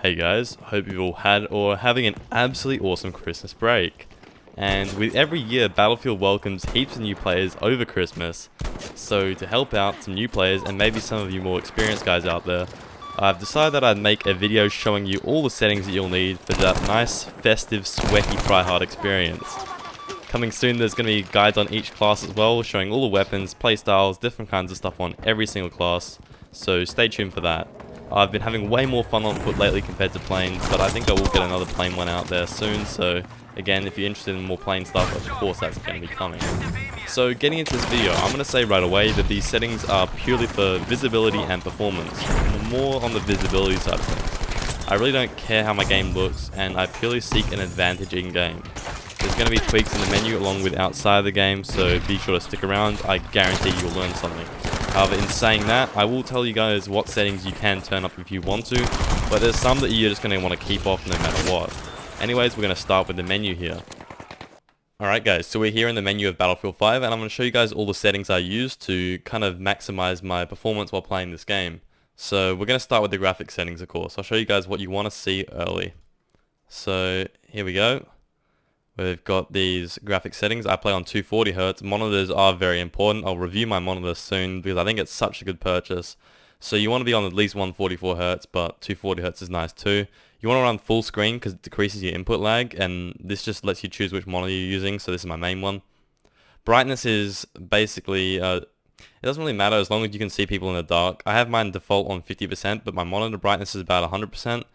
Hey guys, hope you've all had or are having an absolutely awesome Christmas break. And with every year, Battlefield welcomes heaps of new players over Christmas. So to help out some new players and maybe some of you more experienced guys out there, I've decided that I'd make a video showing you all the settings that you'll need for that nice, festive, sweaty tryhard experience. Coming soon, there's going to be guides on each class as well, showing all the weapons, playstyles, different kinds of stuff on every single class, so stay tuned for that. I've been having way more fun on foot lately compared to planes, but I think I will get another plane one out there soon, so again, if you're interested in more plane stuff, of course that's going to be coming. So getting into this video, I'm going to say right away that these settings are purely for visibility and performance, more on the visibility side of things. I really don't care how my game looks, and I purely seek an advantage in game. There's going to be tweaks in the menu along with outside of the game, so be sure to stick around. I guarantee you'll learn something. However, in saying that, I will tell you guys what settings you can turn up if you want to, but there's some that you're just going to want to keep off no matter what. Anyways, we're going to start with the menu here. Alright guys, so we're here in the menu of Battlefield 5, and I'm going to show you guys all the settings I use to kind of maximize my performance while playing this game. So we're going to start with the graphics settings, of course. I'll show you guys what you want to see early. So here we go. We've got these graphic settings. I play on 240Hz. Monitors are very important. I'll review my monitor soon because I think it's such a good purchase. So you want to be on at least 144Hz, but 240Hz is nice too. You want to run full screen because it decreases your input lag, and this just lets you choose which monitor you're using, so this is my main one. Brightness is basically, it doesn't really matter as long as you can see people in the dark. I have mine default on 50%, but my monitor brightness is about 100%.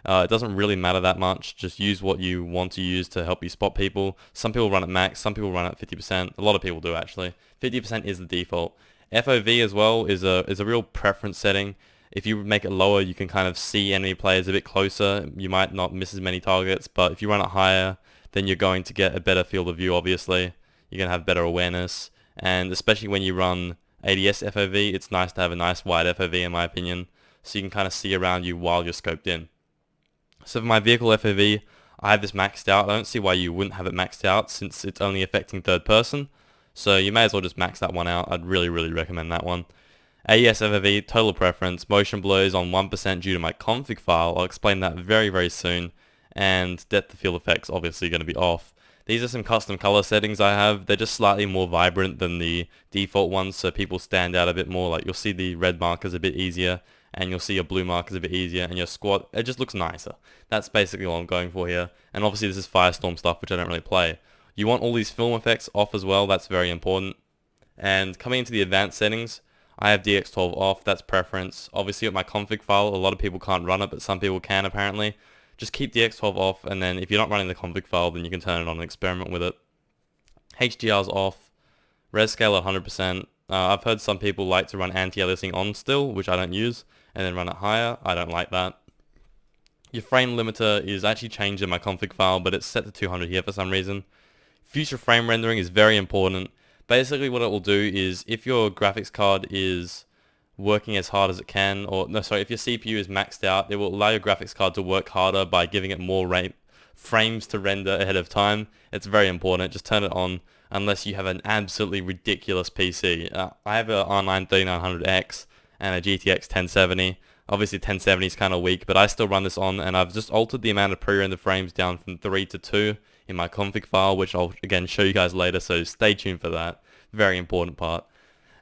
It doesn't really matter that much. Just use what you want to use to help you spot people. Some people run at max, some people run at 50%. A lot of people do actually. 50% is the default. FOV as well is a real preference setting. If you make it lower, you can kind of see enemy players a bit closer. You might not miss as many targets, but if you run it higher, then you're going to get a better field of view, obviously. You're going to have better awareness, and especially when you run ADS FOV, it's nice to have a nice wide FOV in my opinion, so you can kind of see around you while you're scoped in. So for my vehicle FOV, I have this maxed out. I don't see why you wouldn't have it maxed out since it's only affecting third person. So you may as well just max that one out. I'd really recommend that one. AES FOV, total preference. Motion blur is on 1% due to my config file. I'll explain that very soon. And depth of field effects obviously going to be off. These are some custom color settings I have. They're just slightly more vibrant than the default ones, so people stand out a bit more. Like you'll see the red markers a bit easier, and you'll see your blue markers a bit easier, and your squad, it just looks nicer. That's basically all I'm going for here. And obviously this is Firestorm stuff, which I don't really play. You want all these film effects off as well. That's very important. And coming into the advanced settings, I have DX12 off. That's preference. Obviously with my config file, a lot of people can't run it, but some people can apparently. Just keep DX12 off, and then if you're not running the config file, then you can turn it on and experiment with it. HDR's off. Res scale at 100%. I've heard some people like to run anti-aliasing on still, which I don't use, and then run it higher. I don't like that. Your frame limiter is actually changed in my config file, but it's set to 200 here for some reason. Future frame rendering is very important. Basically what it will do is if your graphics card is working as hard as it can, or no, sorry, if your CPU is maxed out, it will allow your graphics card to work harder by giving it more frames to render ahead of time. It's very important. Just turn it on unless you have an absolutely ridiculous PC. I have a R9 3900X and a GTX 1070. Obviously 1070 is kind of weak, but I still run this on, and I've just altered the amount of pre-render frames down from 3 to 2 in my config file, which I'll again show you guys later, so stay tuned for that. Very important part.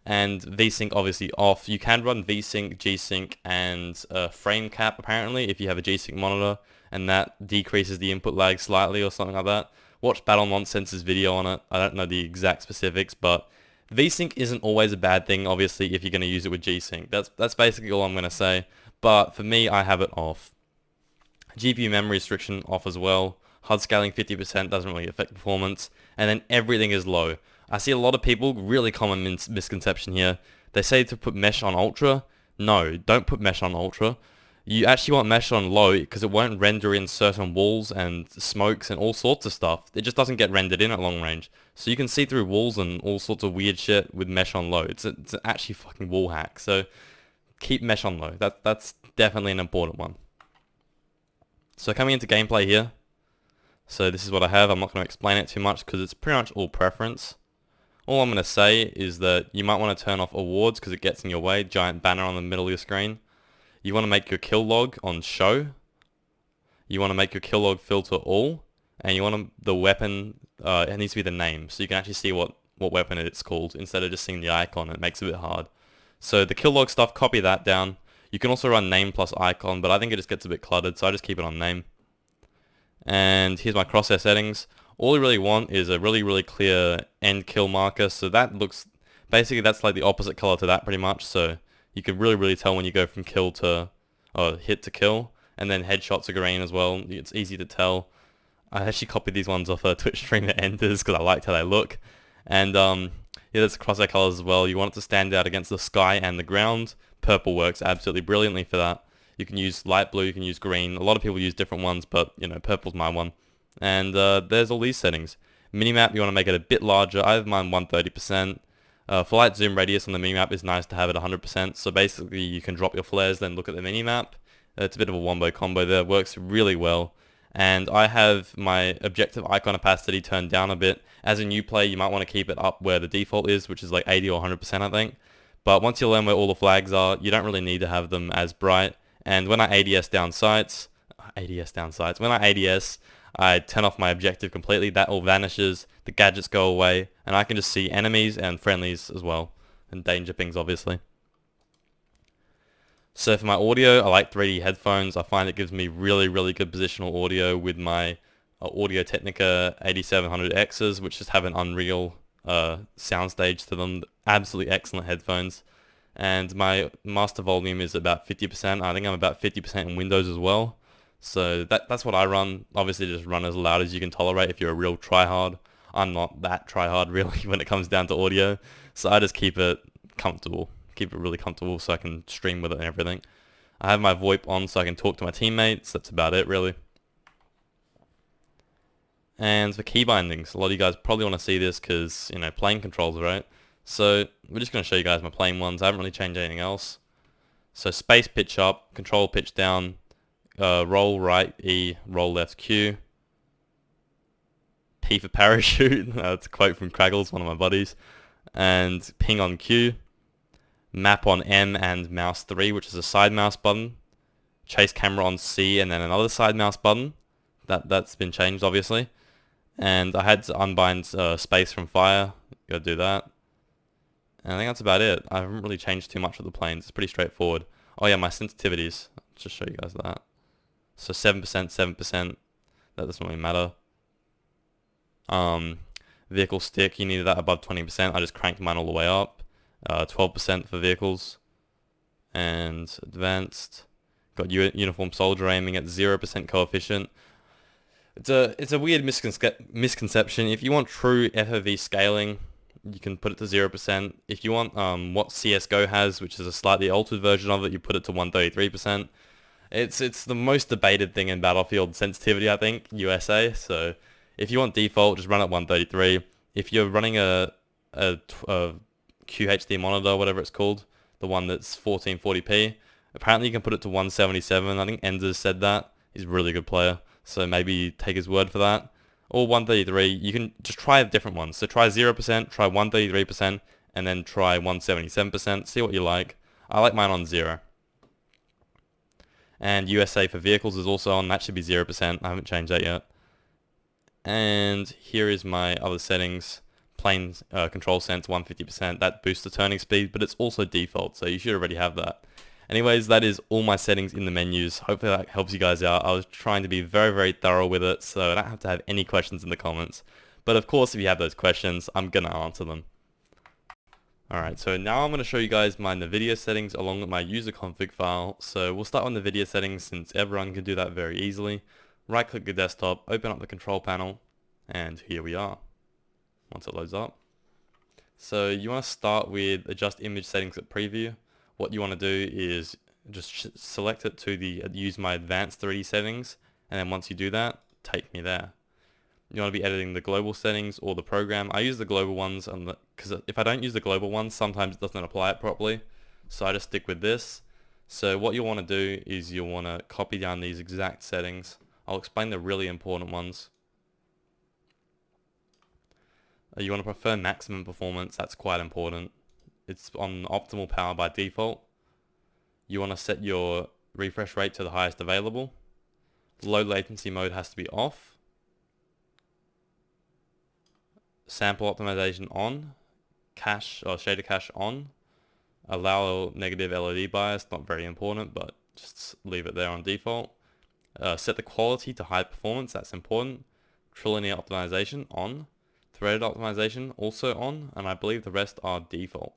And VSync obviously off. You can run VSync, G-Sync, and frame cap apparently if you have a G-Sync monitor, and that decreases the input lag slightly or something like that. Watch Battle Nonsense's video on it. I don't know the exact specifics, but VSync isn't always a bad thing, obviously, if you're going to use it with G-Sync. That's basically all I'm going to say, but for me, I have it off. GPU memory restriction off as well. HUD scaling 50% doesn't really affect performance, and then everything is low. I see a lot of people, really common misconception here, they say to put mesh on ultra. No, don't put mesh on ultra. You actually want mesh on low because it won't render in certain walls and smokes and all sorts of stuff. It just doesn't get rendered in at long range. So you can see through walls and all sorts of weird shit with mesh on low. It's actually fucking wall hack. So keep mesh on low. That's definitely an important one. So coming into gameplay here. So this is what I have. I'm not going to explain it too much because it's pretty much all preference. All I'm going to say is that you might want to turn off awards because it gets in your way. Giant banner on the middle of your screen. You want to make your kill log on show. you want to make your kill log filter all, and you want the weapon, it needs to be the name, so you can actually see what weapon it's called instead of just seeing the icon. It makes it a bit hard. So the kill log stuff, copy that down. You can also run name plus icon, but I think it just gets a bit cluttered, so I just keep it on name. And here's my crosshair settings. All you really want is a really clear end kill marker, so that looks, basically that's like the opposite color to that pretty much, so you can really tell when you go from kill to, hit to kill. And then headshots are green as well, it's easy to tell. I actually copied these ones off a Twitch stream that Enders because I liked how they look. And yeah, there's crosshair colors as well. You want it to stand out against the sky and the ground. Purple works absolutely brilliantly for that. You can use light blue, you can use green. A lot of people use different ones, but you know, purple's my one. And there's all these settings. Minimap, you want to make it a bit larger. I have mine 130%. Flight zoom radius on the minimap is nice to have it 100%. So basically, you can drop your flares, then look at the minimap. It's a bit of a wombo combo there. Works really well. And I have my objective icon opacity turned down a bit. As a new player, you might want to keep it up where the default is, which is like 80 or 100%, I think. But once you learn where all the flags are, you don't really need to have them as bright. And when I ADS down sights, when I ADS, I turn off my objective completely. That all vanishes, the gadgets go away, and I can just see enemies and friendlies as well, and danger pings obviously. So for my audio, I like 3D headphones. I find it gives me really good positional audio with my Audio Technica 8700Xs, which just have an Unreal soundstage to them. Absolutely excellent headphones. And my master volume is about 50%. I think I'm about 50% in Windows as well. So that's what I run. Obviously just run as loud as you can tolerate if you're a real tryhard. I'm not that tryhard really when it comes down to audio. So I just keep it comfortable. Keep it really comfortable so I can stream with it and everything. I have my VoIP on so I can talk to my teammates. That's about it really. And for key bindings, a lot of you guys probably want to see this because, you know, plane controls, right? So we're just going to show you guys my plane ones. I haven't really changed anything else. So space pitch up, control pitch down, roll right E, roll left Q, P for parachute. That's a quote from Kraggles, one of my buddies. And ping on Q, map on M and mouse 3, which is a side mouse button. Chase camera on C and then another side mouse button. That's been changed obviously. And I had to unbind space from fire. Gotta do that. And I think that's about it. I haven't really changed too much with the planes. It's pretty straightforward. Oh yeah, my sensitivities. I'll just show you guys that. So 7%, 7%. That doesn't really matter. Vehicle stick, you needed that above 20%. I just cranked mine all the way up. 12% for vehicles. And advanced. Got uniform soldier aiming at 0% coefficient. It's a weird misconception. If you want true FOV scaling, you can put it to 0%. If you want what CSGO has, which is a slightly altered version of it, you put it to 133%. It's the most debated thing in Battlefield sensitivity, I think, USA. So if you want default, just run at 133. If you're running a QHD monitor, whatever it's called, the one that's 1440p, apparently you can put it to 177. I think Enders said that. He's a really good player. So maybe take his word for that. Or 133, you can just try different ones. So try 0%, try 133%, and then try 177%. See what you like. I like mine on 0. And USA for vehicles is also on. That should be 0%. I haven't changed that yet. And here is my other settings. Plane control sense 150%. That boosts the turning speed, but it's also default, so you should already have that. Anyways, that is all my settings in the menus. Hopefully that helps you guys out. I was trying to be very thorough with it, so I don't have to have any questions in the comments. But of course, if you have those questions, I'm going to answer them. Alright, so now I'm going to show you guys my NVIDIA settings along with my user config file. So we'll start on NVIDIA settings since everyone can do that very easily. Right click the desktop, open up the control panel, and here we are. Once it loads up. So you want to start with adjust image settings at preview. What you want to do is just select it to use my advanced 3D settings, and then once you do that, take me there. You want to be editing the global settings or the program. I use the global ones because if I don't use the global ones, sometimes it doesn't apply it properly. So I just stick with this. So what you'll want to do is you'll want to copy down these exact settings. I'll explain the really important ones. You want to prefer maximum performance. That's quite important. It's on optimal power by default. You want to set your refresh rate to the highest available. Low latency mode has to be off. Sample optimization on. Cache or shader cache on. Allow negative LED bias, not very important, but just leave it there on default. Set the quality to high performance, that's important. Trilinear optimization on. Threaded optimization also on, and I believe the rest are default.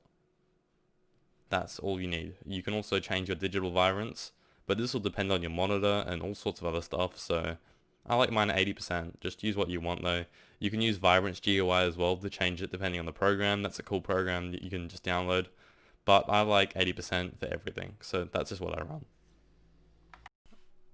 That's all you need. You can also change your digital vibrance, but this will depend on your monitor and all sorts of other stuff, so I like mine at 80%. Just use what you want though. You can use Vibrance GUI as well to change it depending on the program. That's a cool program that you can just download. But I like 80% for everything, so that's just what I run.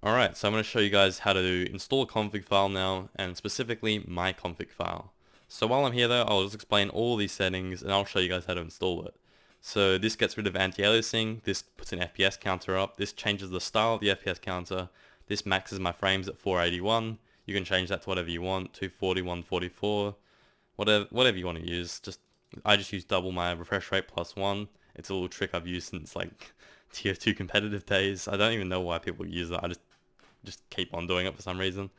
Alright, so I'm going to show you guys how to install a config file now, and specifically my config file. So while I'm here though, I'll just explain all these settings and I'll show you guys how to install it. So this gets rid of anti-aliasing, this puts an FPS counter up, this changes the style of the FPS counter, this maxes my frames at 481, you can change that to whatever you want, 240, 144, whatever you want to use. I just use double my refresh rate plus 1. It's a little trick I've used since like tier 2 competitive days. I don't even know why people use it, I just keep on doing it for some reason.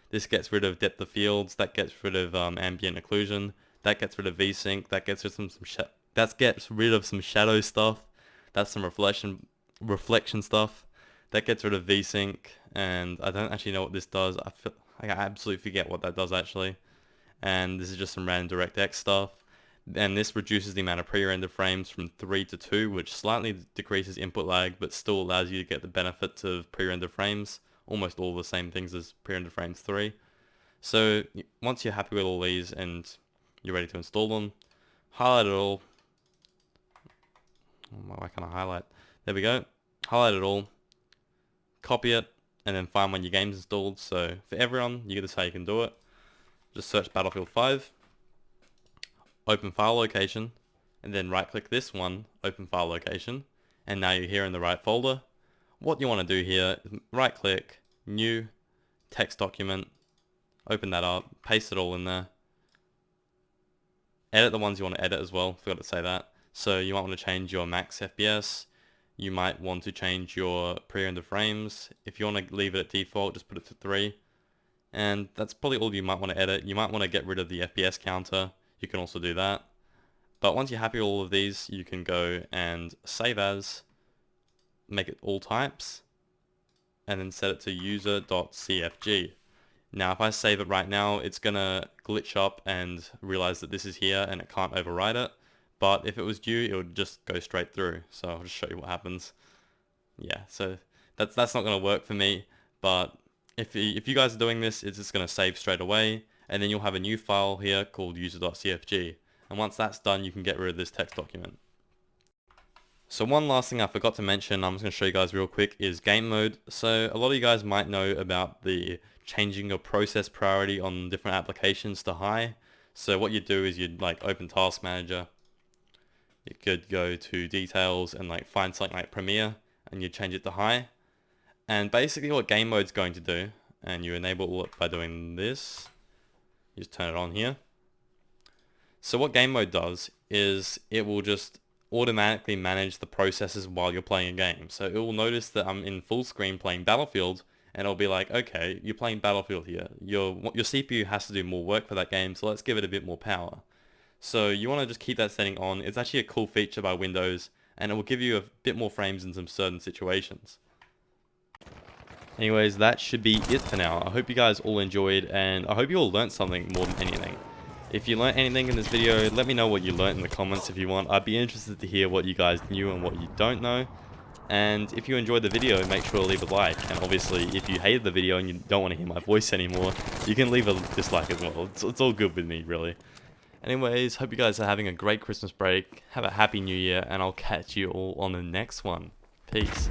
This gets rid of depth of fields, that gets rid of ambient occlusion, that gets rid of VSync, that gets rid of some shadow stuff, that's some reflection stuff, that gets rid of VSync, and I don't actually know what this does. I absolutely forget what that does actually. And this is just some random DirectX stuff. And this reduces the amount of pre-rendered frames from 3 to 2, which slightly decreases input lag, but still allows you to get the benefits of pre-rendered frames. Almost all the same things as pre-rendered frames 3. So once you're happy with all these and you're ready to install them, highlight it all. Why can't I highlight? There we go. Highlight it all. Copy it, and then find when your game's installed. So for everyone, this is how you can do it. Just search Battlefield 5. Open file location, and then right click this one, open file location, and now you're here in the right folder. What you want to do here is right click, new, text document, open that up, paste it all in there. Edit the ones you want to edit as well, forgot to say that. So you might want to change your max FPS, you might want to change your pre-rendered frames. If you want to leave it at default, just put it to 3. And that's probably all you might want to edit. You might want to get rid of the FPS counter. You can also do that. But once you're happy with all of these, you can go and save as, make it all types, and then set it to user.cfg. Now if I save it right now, it's gonna glitch up and realize that this is here and it can't override it. But if it was due, it would just go straight through. So I'll just show you what happens. Yeah, so that's not gonna work for me, but if you guys are doing this, it's just gonna save straight away. And then you'll have a new file here called user.cfg. And once that's done, you can get rid of this text document. So one last thing I forgot to mention, I'm just going to show you guys real quick, is game mode. So a lot of you guys might know about the changing your process priority on different applications to high. So what you do is you'd like open Task Manager. You could go to details and like find something like Premiere and you change it to high. And basically what game mode's going to do, and you enable it by doing this. You just turn it on here. So what game mode does is it will just automatically manage the processes while you're playing a game. So it will notice that I'm in full screen playing Battlefield, and it'll be like, okay, you're playing Battlefield here. Your CPU has to do more work for that game, so let's give it a bit more power. So you want to just keep that setting on. It's actually a cool feature by Windows, and it will give you a bit more frames in some certain situations. Anyways, that should be it for now. I hope you guys all enjoyed, and I hope you all learned something more than anything. If you learned anything in this video, let me know what you learned in the comments if you want. I'd be interested to hear what you guys knew and what you don't know. And if you enjoyed the video, make sure to leave a like. And obviously, if you hated the video and you don't want to hear my voice anymore, you can leave a dislike as well. It's all good with me, really. Anyways, hope you guys are having a great Christmas break. Have a happy new year, and I'll catch you all on the next one. Peace.